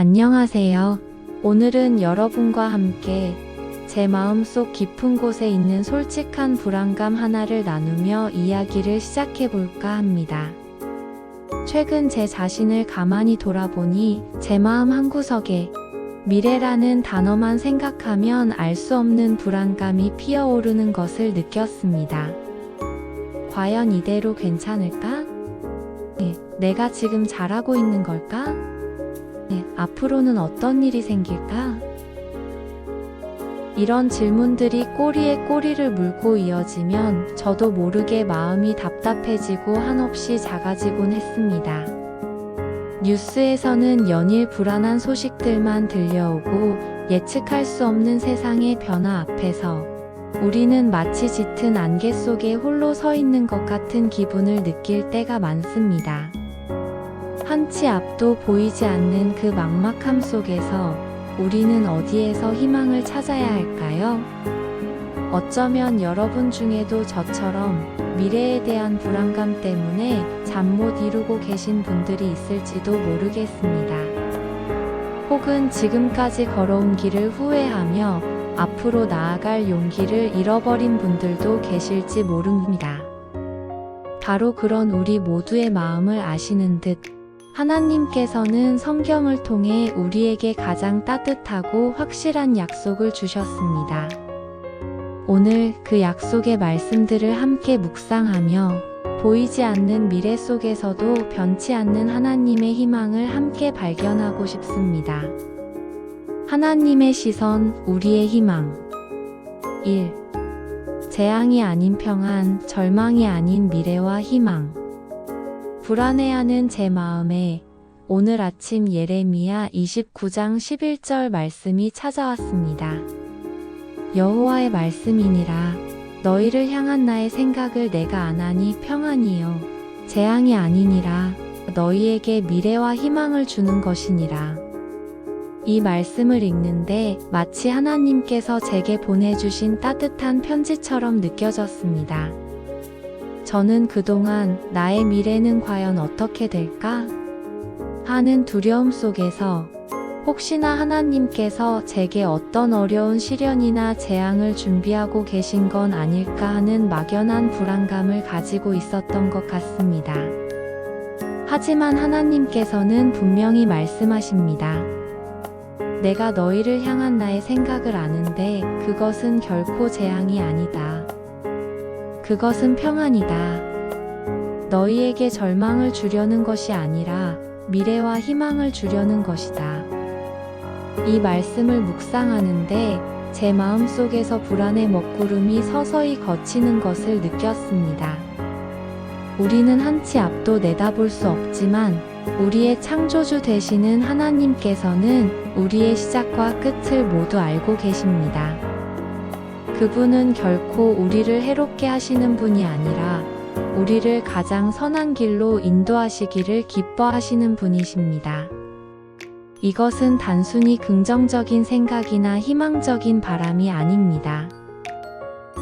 안녕하세요. 오늘은 여러분과 함께 제 마음속 깊은 곳에 있는 솔직한 불안감 하나를 나누며 이야기를 시작해 볼까 합니다. 최근 제 자신을 가만히 돌아보니 제 마음 한구석에 미래라는 단어만 생각하면 알 수 없는 불안감이 피어오르는 것을 느꼈습니다. 과연 이대로 괜찮을까? 내가 지금 잘하고 있는 걸까? 앞으로는 어떤 일이 생길까? 이런 질문들이 꼬리에 꼬리를 물고 이어지면 저도 모르게 마음이 답답해지고 한없이 작아지곤 했습니다. 뉴스에서는 연일 불안한 소식들만 들려오고 예측할 수 없는 세상의 변화 앞에서 우리는 마치 짙은 안개 속에 홀로 서 있는 것 같은 기분을 느낄 때가 많습니다. 한치 앞도 보이지 않는 그 막막함 속에서 우리는 어디에서 희망을 찾아야 할까요? 어쩌면 여러분 중에도 저처럼 미래에 대한 불안감 때문에 잠 못 이루고 계신 분들이 있을지도 모르겠습니다. 혹은 지금까지 걸어온 길을 후회하며 앞으로 나아갈 용기를 잃어버린 분들도 계실지 모릅니다. 바로 그런 우리 모두의 마음을 아시는 듯 하나님께서는 성경을 통해 우리에게 가장 따뜻하고 확실한 약속을 주셨습니다. 오늘 그 약속의 말씀들을 함께 묵상하며 보이지 않는 미래 속에서도 변치 않는 하나님의 희망을 함께 발견하고 싶습니다. 하나님의 시선, 우리의 희망. 1. 재앙이 아닌 평안, 절망이 아닌 미래와 희망. 불안해하는 제 마음에 오늘 아침 예레미야 29장 11절 말씀이 찾아왔습니다. 여호와의 말씀이니라 너희를 향한 나의 생각을 내가 아나니 평안이요 재앙이 아니니라 너희에게 미래와 희망을 주는 것이니라. 이 말씀을 읽는데 마치 하나님께서 제게 보내주신 따뜻한 편지처럼 느껴졌습니다. 저는 그동안 나의 미래는 과연 어떻게 될까? 하는 두려움 속에서 혹시나 하나님께서 제게 어떤 어려운 시련이나 재앙을 준비하고 계신 건 아닐까 하는 막연한 불안감을 가지고 있었던 것 같습니다. 하지만 하나님께서는 분명히 말씀하십니다. 내가 너희를 향한 나의 생각을 아는데 그것은 결코 재앙이 아니다. 그것은 평안이다. 너희에게 절망을 주려는 것이 아니라 미래와 희망을 주려는 것이다. 이 말씀을 묵상하는데 제 마음속에서 불안의 먹구름이 서서히 걷히는 것을 느꼈습니다. 우리는 한치 앞도 내다볼 수 없지만 우리의 창조주 되시는 하나님께서는 우리의 시작과 끝을 모두 알고 계십니다. 그분은 결코 우리를 해롭게 하시는 분이 아니라 우리를 가장 선한 길로 인도하시기를 기뻐하시는 분이십니다. 이것은 단순히 긍정적인 생각이나 희망적인 바람이 아닙니다.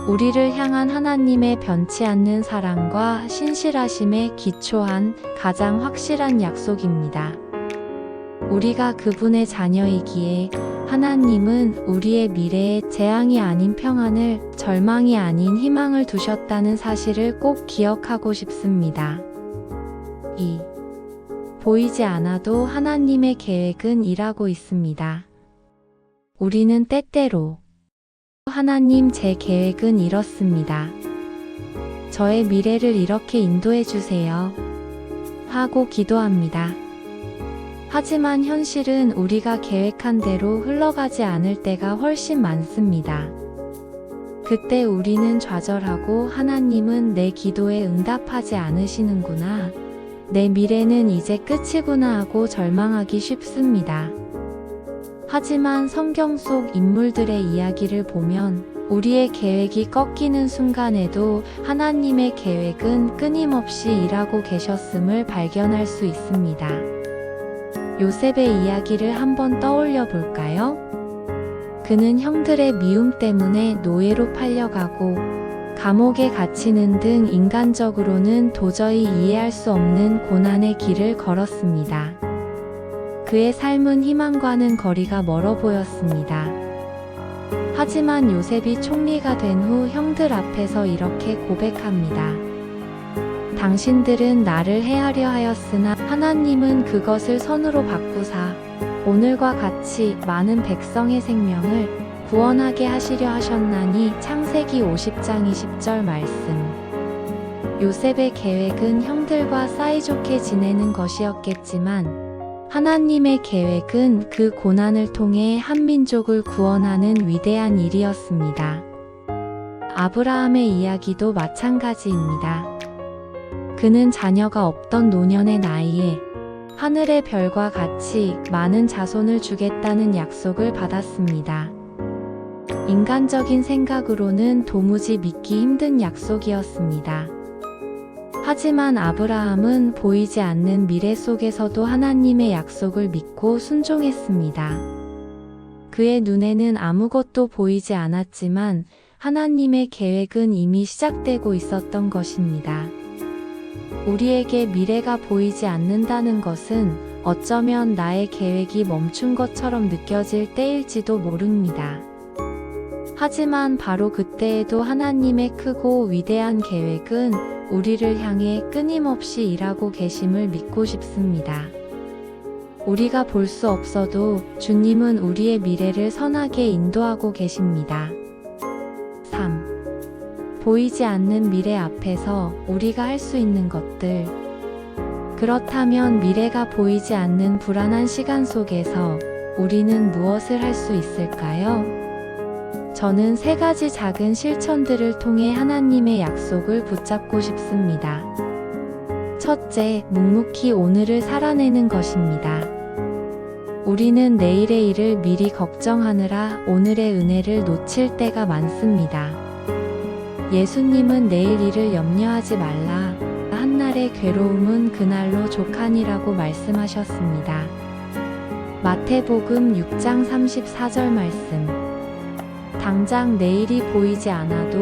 우리를 향한 하나님의 변치 않는 사랑과 신실하심에 기초한 가장 확실한 약속입니다. 우리가 그분의 자녀이기에 하나님은 우리의 미래에 재앙이 아닌 평안을, 절망이 아닌 희망을 두셨다는 사실을 꼭 기억하고 싶습니다. 2. 보이지 않아도 하나님의 계획은 일하고 있습니다. 우리는 때때로 하나님 제 계획은 이렇습니다. 저의 미래를 이렇게 인도해 주세요. 하고 기도합니다. 하지만 현실은 우리가 계획한 대로 흘러가지 않을 때가 훨씬 많습니다. 그때 우리는 좌절하고 하나님은 내 기도에 응답하지 않으시는구나. 내 미래는 이제 끝이구나 하고 절망하기 쉽습니다. 하지만 성경 속 인물들의 이야기를 보면 우리의 계획이 꺾이는 순간에도 하나님의 계획은 끊임없이 일하고 계셨음을 발견할 수 있습니다. 요셉의 이야기를 한번 떠올려 볼까요? 그는 형들의 미움 때문에 노예로 팔려가고 감옥에 갇히는 등 인간적으로는 도저히 이해할 수 없는 고난의 길을 걸었습니다. 그의 삶은 희망과는 거리가 멀어 보였습니다. 하지만 요셉이 총리가 된 후 형들 앞에서 이렇게 고백합니다. 당신들은 나를 해하려 하였으나 하나님은 그것을 선으로 바꾸사 오늘과 같이 많은 백성의 생명을 구원하게 하시려 하셨나니. 창세기 50장 20절 말씀. 요셉의 계획은 형들과 사이좋게 지내는 것이었겠지만 하나님의 계획은 그 고난을 통해 한 민족을 구원하는 위대한 일이었습니다. 아브라함의 이야기도 마찬가지입니다. 그는 자녀가 없던 노년의 나이에 하늘의 별과 같이 많은 자손을 주겠다는 약속을 받았습니다. 인간적인 생각으로는 도무지 믿기 힘든 약속이었습니다. 하지만 아브라함은 보이지 않는 미래 속에서도 하나님의 약속을 믿고 순종했습니다. 그의 눈에는 아무것도 보이지 않았지만 하나님의 계획은 이미 시작되고 있었던 것입니다. 우리에게 미래가 보이지 않는다는 것은 어쩌면 나의 계획이 멈춘 것처럼 느껴질 때일지도 모릅니다. 하지만 바로 그때에도 하나님의 크고 위대한 계획은 우리를 향해 끊임없이 일하고 계심을 믿고 싶습니다. 우리가 볼 수 없어도 주님은 우리의 미래를 선하게 인도하고 계십니다. 3. 보이지 않는 미래 앞에서 우리가 할 수 있는 것들. 그렇다면 미래가 보이지 않는 불안한 시간 속에서 우리는 무엇을 할 수 있을까요? 저는 3가지 작은 실천들을 통해 하나님의 약속을 붙잡고 싶습니다. 첫째, 묵묵히 오늘을 살아내는 것입니다. 우리는 내일의 일을 미리 걱정하느라 오늘의 은혜를 놓칠 때가 많습니다. 예수님은 내일 일을 염려하지 말라. 한날의 괴로움은 그날로 족하니라고 말씀하셨습니다. 마태복음 6장 34절 말씀. 당장 내일이 보이지 않아도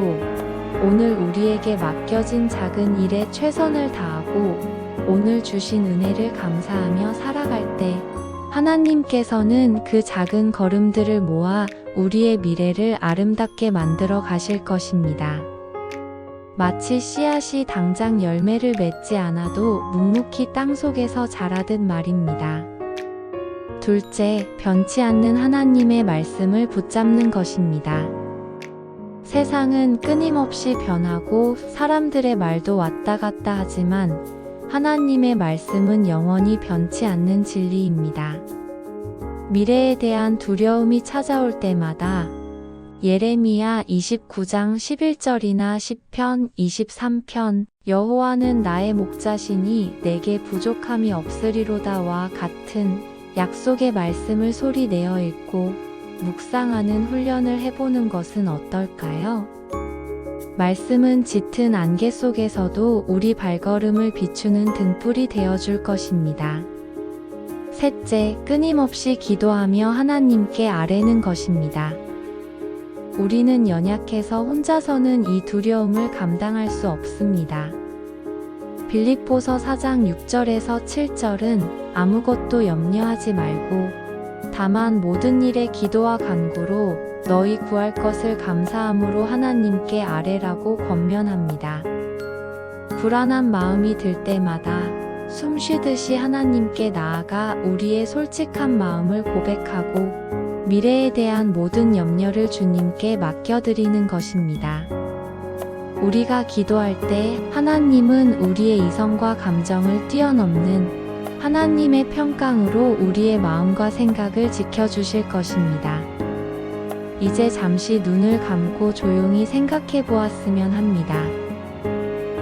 오늘 우리에게 맡겨진 작은 일에 최선을 다하고 오늘 주신 은혜를 감사하며 살아갈 때 하나님께서는 그 작은 걸음들을 모아 우리의 미래를 아름답게 만들어 가실 것입니다. 마치 씨앗이 당장 열매를 맺지 않아도 묵묵히 땅속에서 자라듯 말입니다. 둘째, 변치 않는 하나님의 말씀을 붙잡는 것입니다. 세상은 끊임없이 변하고 사람들의 말도 왔다 갔다 하지만 하나님의 말씀은 영원히 변치 않는 진리입니다. 미래에 대한 두려움이 찾아올 때마다 예레미야 29장 11절이나 시편 23편 여호와는 나의 목자시니 내게 부족함이 없으리로다와 같은 약속의 말씀을 소리 내어 읽고 묵상하는 훈련을 해보는 것은 어떨까요? 말씀은 짙은 안개 속에서도 우리 발걸음을 비추는 등불이 되어줄 것입니다. 셋째, 끊임없이 기도하며 하나님께 아뢰는 것입니다. 우리는 연약해서 혼자서는 이 두려움을 감당할 수 없습니다. 빌립보서 4장 6절에서 7절은 아무것도 염려하지 말고 다만 모든 일에 기도와 간구로 너희 구할 것을 감사함으로 하나님께 아뢰라고 권면합니다. 불안한 마음이 들 때마다 숨 쉬듯이 하나님께 나아가 우리의 솔직한 마음을 고백하고 미래에 대한 모든 염려를 주님께 맡겨드리는 것입니다. 우리가 기도할 때 하나님은 우리의 이성과 감정을 뛰어넘는 하나님의 평강으로 우리의 마음과 생각을 지켜주실 것입니다. 이제 잠시 눈을 감고 조용히 생각해 보았으면 합니다.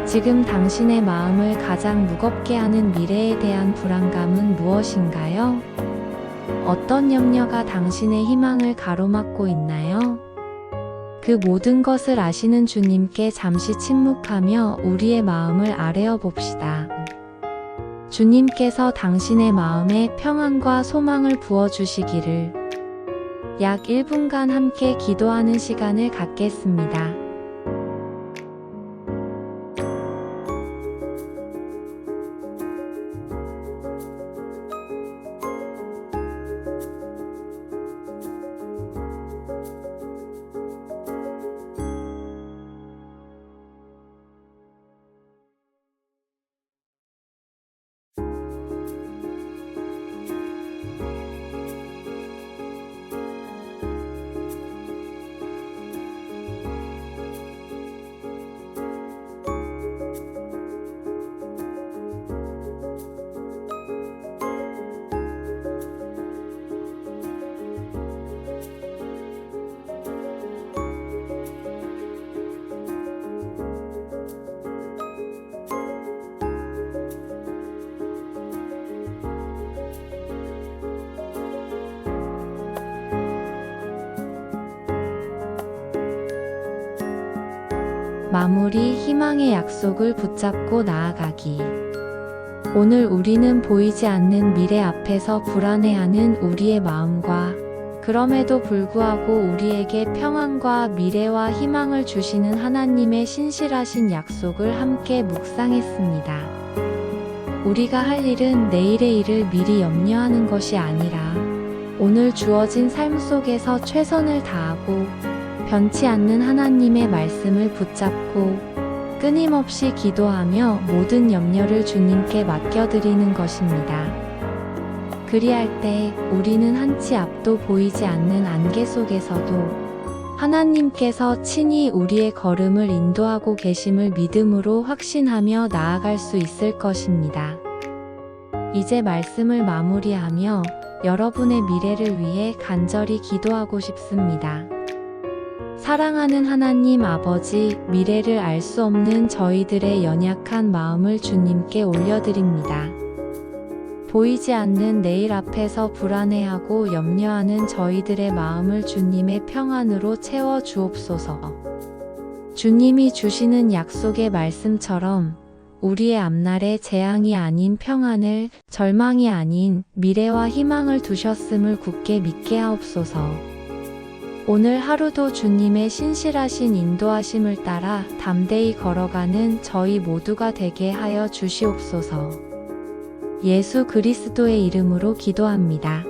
지금 당신의 마음을 가장 무겁게 하는 미래에 대한 불안감은 무엇인가요? 어떤 염려가 당신의 희망을 가로막고 있나요? 그 모든 것을 아시는 주님께 잠시 침묵하며 우리의 마음을 아뢰어 봅시다. 주님께서 당신의 마음에 평안과 소망을 부어주시기를. 약 1분간 함께 기도하는 시간을 갖겠습니다. 마무리 희망의 약속을 붙잡고 나아가기. 오늘 우리는 보이지 않는 미래 앞에서 불안해하는 우리의 마음과 그럼에도 불구하고 우리에게 평안과 미래와 희망을 주시는 하나님의 신실하신 약속을 함께 묵상했습니다. 우리가 할 일은 내일의 일을 미리 염려하는 것이 아니라 오늘 주어진 삶 속에서 최선을 다하고 변치 않는 하나님의 말씀을 붙잡고 끊임없이 기도하며 모든 염려를 주님께 맡겨드리는 것입니다. 그리할 때 우리는 한치 앞도 보이지 않는 안개 속에서도 하나님께서 친히 우리의 걸음을 인도하고 계심을 믿음으로 확신하며 나아갈 수 있을 것입니다. 이제 말씀을 마무리하며 여러분의 미래를 위해 간절히 기도하고 싶습니다. 사랑하는 하나님 아버지, 미래를 알 수 없는 저희들의 연약한 마음을 주님께 올려드립니다. 보이지 않는 내일 앞에서 불안해하고 염려하는 저희들의 마음을 주님의 평안으로 채워 주옵소서. 주님이 주시는 약속의 말씀처럼 우리의 앞날에 재앙이 아닌 평안을, 절망이 아닌 미래와 희망을 두셨음을 굳게 믿게 하옵소서. 오늘 하루도 주님의 신실하신 인도하심을 따라 담대히 걸어가는 저희 모두가 되게 하여 주시옵소서. 예수 그리스도의 이름으로 기도합니다.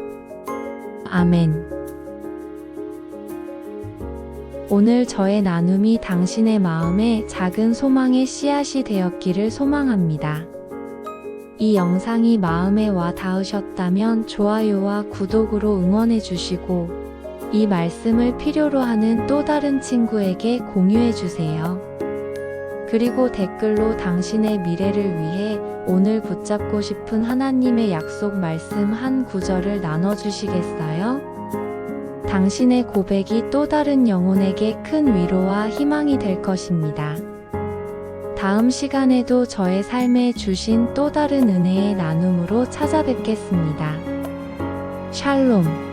아멘. 오늘 저의 나눔이 당신의 마음에 작은 소망의 씨앗이 되었기를 소망합니다. 이 영상이 마음에 와 닿으셨다면 좋아요와 구독으로 응원해 주시고 이 말씀을 필요로 하는 또 다른 친구에게 공유해 주세요. 그리고 댓글로 당신의 미래를 위해 오늘 붙잡고 싶은 하나님의 약속 말씀 한 구절을 나눠주시겠어요? 당신의 고백이 또 다른 영혼에게 큰 위로와 희망이 될 것입니다. 다음 시간에도 저의 삶에 주신 또 다른 은혜의 나눔으로 찾아뵙겠습니다. 샬롬.